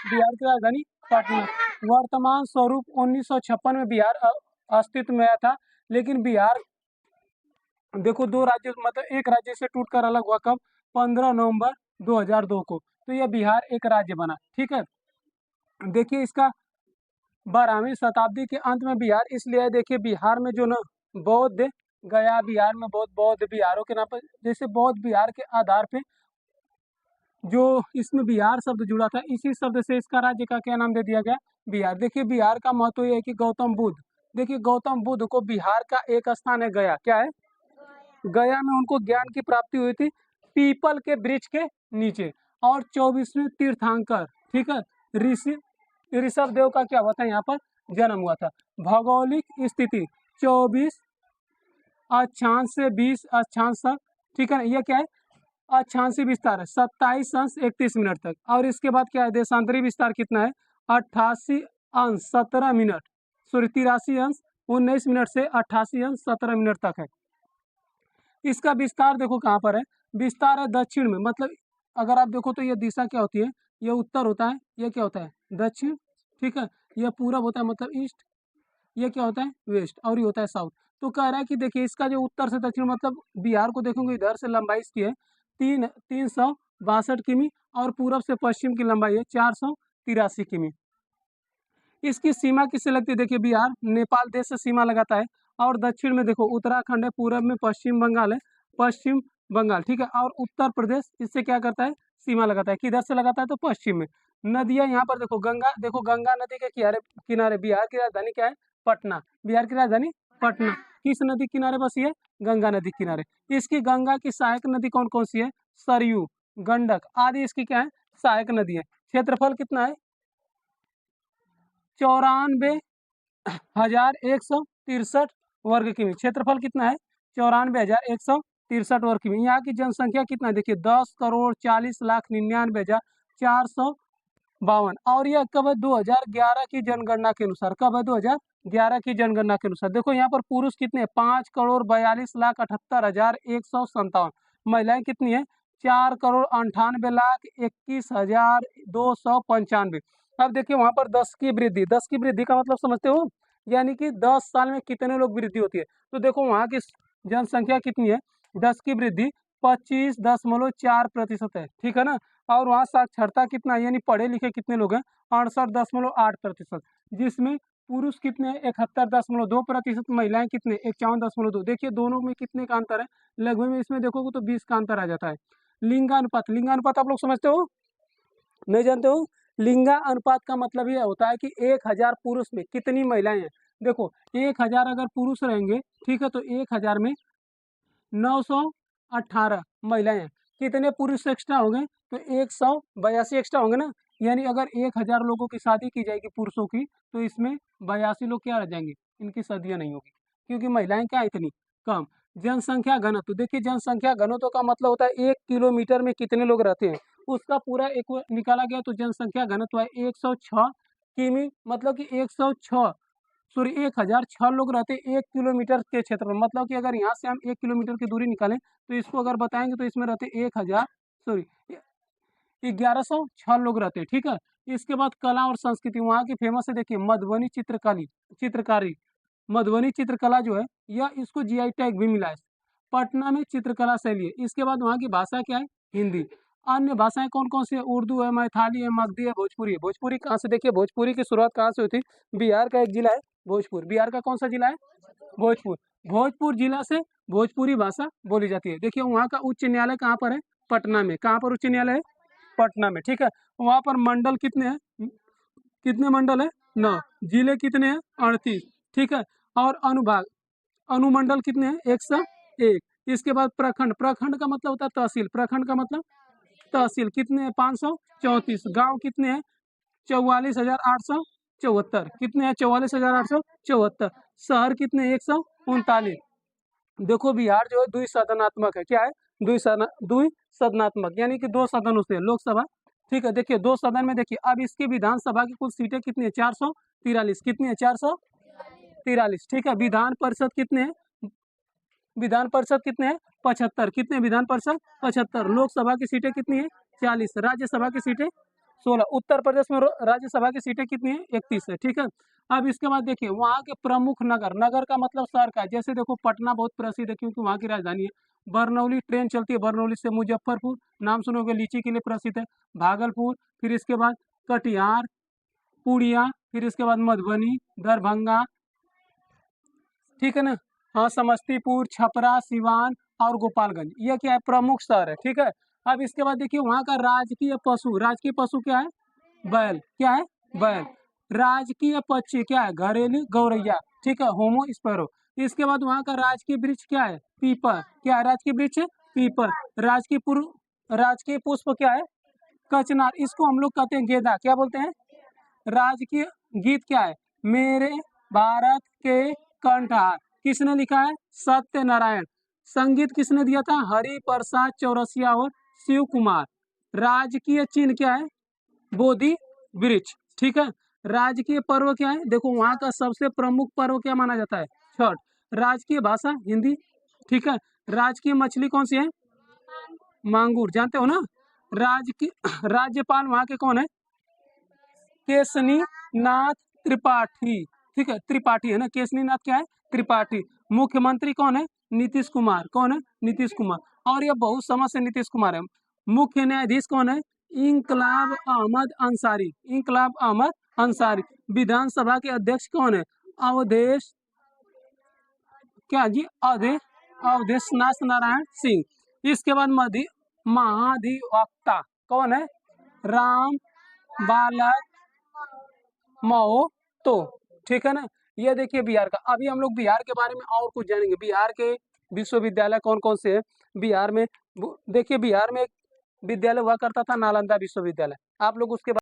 बिहार की राजधानी पटना। वर्तमान स्वरूप 1956 में बिहार अस्तित्व में आया था, लेकिन बिहार देखो दो राज्य मतलब एक राज्य से टूटकर अलग हुआ कब? 15 नवंबर 2002 को। तो यह बिहार एक राज्य बना। ठीक है, देखिए इसका 12वीं शताब्दी के अंत में बिहार इसलिए है, देखिए बिहार में जो ना बौद्ध गया, बिहार में बहुत बौद्ध बिहारों के नाम पर, जैसे बौद्ध बिहार के आधार पे जो इसमें बिहार शब्द जुड़ा था, इसी शब्द से इसका राज्य का क्या नाम दे दिया गया? बिहार। देखिए बिहार का महत्व यह है कि गौतम बुद्ध, देखिए गौतम बुद्ध को बिहार का एक स्थान है गया, क्या है? गया में उनको ज्ञान की प्राप्ति हुई थी पीपल के वृक्ष के नीचे। और 24वें तीर्थंकर, ठीक है, ऋषि ऋषभ देव का क्या हुआ था? यहाँ पर जन्म हुआ था। भौगोलिक स्थिति 24 अक्षांश से 20 अक्षांश तक, ठीक है, ये क्या है? अक्षांशीय विस्तार है 27 अंश 31 मिनट तक। और इसके बाद क्या है? देशांतरी विस्तार कितना है? 88 अंश 17 मिनट, सॉरी 83 अंश 19 मिनट से 88 अंश 17 मिनट तक है। इसका विस्तार देखो कहाँ पर है? विस्तार है दक्षिण में, मतलब अगर आप देखो तो ये दिशा क्या होती है? ये उत्तर होता है, ये क्या होता है? दक्षिण, ठीक है, ये पूरब होता है मतलब ईस्ट, ये क्या होता है? वेस्ट, और ये होता है साउथ। तो कह रहा है कि देखिए इसका जो उत्तर से दक्षिण मतलब बिहार को देखोगे इधर से लंबाई इसकी है 362 किमी, और पूरब से पश्चिम की लंबाई है 483 किमी। इसकी सीमा किससे लगती है? देखिए बिहार नेपाल देश से सीमा लगाता है, और दक्षिण में देखो उत्तराखंड है, पूरब में पश्चिम बंगाल है, पश्चिम बंगाल, ठीक है, और उत्तर प्रदेश इससे क्या करता है? सीमा लगाता है। किधर से लगाता है? तो पश्चिम में। नदियां यहाँ पर देखो, गंगा, देखो गंगा नदी के किनारे किनारे बिहार की राजधानी क्या है? पटना। बिहार की राजधानी पटना किस नदी किनारे बसी है? गंगा नदी किनारे। इसकी गंगा की सहायक नदी कौन कौन सी है? सरयू, गंडक आदि इसकी क्या है? सहायक नदी है। क्षेत्रफल कितना है? 94,163 वर्ग किमी। क्षेत्रफल कितना है? 94,163 वर्ग किमी। यहाँ की जनसंख्या कितना है? देखिए 10,40,99,452। और यह कब है? 2011 की जनगणना के अनुसार। कब है? 2011 की जनगणना के अनुसार। देखो यहाँ पर पुरुष कितने? 5,42,78,157। महिलाएं कितनी है? 4,98,21,295। अब देखिए वहां पर 10 की वृद्धि, 10 की वृद्धि का मतलब समझते हो? यानी कि 10 साल में कितने लोग वृद्धि होती है। तो देखो वहां की जनसंख्या कितनी है? 10 की वृद्धि 25.4% है, ठीक है ना। और वहाँ साक्षरता कितना है? यानी पढ़े लिखे कितने लोग हैं? 68.8%, जिसमें पुरुष कितने हैं? 71.2%, महिलाएं कितने? 51.2। देखिए दोनों में कितने का अंतर है? लगभग में इसमें देखोगे तो 20 का अंतर आ जाता है। लिंगानुपात, लिंगानुपात आप लोग समझते हो? नहीं जानते हो? लिंगा अनुपात का मतलब ये होता है कि 1000 पुरुष में कितनी महिलाएं हैं। देखो 1000 अगर पुरुष रहेंगे, ठीक है, तो 1000 में 918 महिलाएं हैं। कितने पुरुष एक्स्ट्रा होंगे? तो 182 एक्स्ट्रा होंगे ना। यानी अगर 1000 लोगों की शादी की जाएगी पुरुषों की, तो इसमें 82 लोग क्या रह जाएंगे? इनकी शादियां नहीं होगी, क्योंकि महिलाएं क्या इतनी कम। जनसंख्या घनत्व, देखिए जनसंख्या घनत्व का मतलब होता है 1 किलोमीटर में कितने लोग रहते हैं, उसका पूरा एक निकाला गया। तो जनसंख्या घनत्व है 106 किमी, मतलब कि 106, सॉरी 1006 लोग रहते हैं 1 किलोमीटर के क्षेत्र में। मतलब कि अगर यहाँ से हम 1 किलोमीटर की दूरी निकालें तो इसको अगर बताएंगे तो इसमें रहते 1000, सॉरी 1106 लोग रहते हैं, ठीक है। इसके बाद कला और संस्कृति, वहाँ की फेमस है देखिए मधुबनी चित्रकारी, मधुबनी चित्रकला जो है यह इसको जीआई टैग भी मिला है। पटना में चित्रकला शैली है। इसके बाद वहाँ की भाषा क्या है? हिंदी। अन्य भाषाएं कौन कौन सी है? उर्दू है, मैथिली है, मगधी है, भोजपुरी है। भोजपुरी कहाँ से? देखिए भोजपुरी की शुरुआत कहाँ से हुई थी? बिहार का एक जिला है भोजपुर। बिहार का कौन सा जिला है? भोजपुर। भोजपुर जिला से भोजपुरी भाषा बोली जाती है। देखिए वहाँ का उच्च न्यायालय कहाँ पर है? पटना में। कहाँ पर उच्च न्यायालय है? पटना में, ठीक है। वहाँ पर मंडल कितने हैं? कितने मंडल है? 9। जिले कितने हैं? 38, ठीक है। और अनुभाग, अनुमंडल कितने हैं? 101। इसके बाद प्रखंड, प्रखंड का मतलब होता है तहसील, प्रखंड का मतलब तहसील कितने हैं? 534। गांव कितने हैं? 44,874। कितने हैं? 44,874। शहर कितने हैं? 139। देखो बिहार जो है द्विसदनात्मक है। क्या है? द्विसदनात्मक, यानी कि 2 सदनों से लोकसभा, ठीक है। देखिए 2 सदन में, देखिए अब इसकी विधानसभा की कुल सीटें कितनी है? 443। कितनी है? 443, ठीक है। विधान परिषद कितने हैं? विधान परिषद कितने हैं? 75। कितने विधान परिषद? 75। लोकसभा की सीटें कितनी है? 40। राज्यसभा की सीटें 16। उत्तर प्रदेश में राज्यसभा की सीटें कितनी है? 31 है। ठीक है, अब इसके बाद देखिए वहाँ के प्रमुख नगर, नगर का मतलब शहर का, जैसे देखो पटना बहुत प्रसिद्ध है क्योंकि वहाँ की राजधानी है। बरनौली ट्रेन चलती है, बरनौली से मुजफ्फरपुर, नाम सुनोगे, लीची के लिए प्रसिद्ध है। भागलपुर, फिर इसके बाद कटिहार, पूर्णिया, फिर इसके बाद मधुबनी, दरभंगा, ठीक है ना। हाँ, समस्तीपुर, छपरा, सिवान और गोपालगंज, ये क्या है? प्रमुख शहर है। ठीक है, अब इसके बाद देखिए वहाँ का राजकीय पशु क्या है? बैल। क्या है? बैल। राजकीय पक्षी क्या है? घरेलू गौरैया। ठीक है, होमो स्पैरो। इसके बाद वहाँ का राजकीय वृक्ष क्या है? पीपल। क्या है राजकीय वृक्ष? पीपल। राजकीय पुष्प क्या है? कचनार। इसको हम लोग कहते हैं गेंदा। क्या बोलते हैं? राजकीय गीत क्या है? मेरे भारत के कंठहार। किसने लिखा है? सत्यनारायण। संगीत किसने दिया था? हरि प्रसाद चौरसिया और शिव कुमार। राजकीय चिन्ह क्या है? बोधि वृक्ष। ठीक है, राजकीय पर्व क्या है? देखो वहाँ का सबसे प्रमुख पर्व क्या माना जाता है? छठ। राजकीय भाषा हिंदी। ठीक है, राजकीय मछली कौन सी है? मांगुर, जानते हो ना। राजकीय राज्यपाल वहाँ के कौन है? केसनी नाथ त्रिपाठी। ठीक है, त्रिपाठी है ना, केसनी नाथ क्या है? त्रिपाठी। मुख्यमंत्री कौन है? नीतीश कुमार। कौन है? नीतीश कुमार। और ये बहुत समय से नीतीश कुमार है। मुख्य न्यायाधीश कौन है? इंकलाब अहमद अंसारी। इंकलाब अहमद अंसारी। विधानसभा के अध्यक्ष कौन है? अवधेश, क्या जी? अवधेश नारायण सिंह। इसके बाद महाधिवक्ता कौन है? राम बालक तो, ठीक है ना। ये देखिए बिहार का। अभी हम लोग बिहार के बारे में और कुछ जानेंगे। बिहार के विश्वविद्यालय कौन कौन से हैं बिहार में? देखिए बिहार में एक विद्यालय हुआ करता था, नालंदा विश्वविद्यालय। आप लोग उसके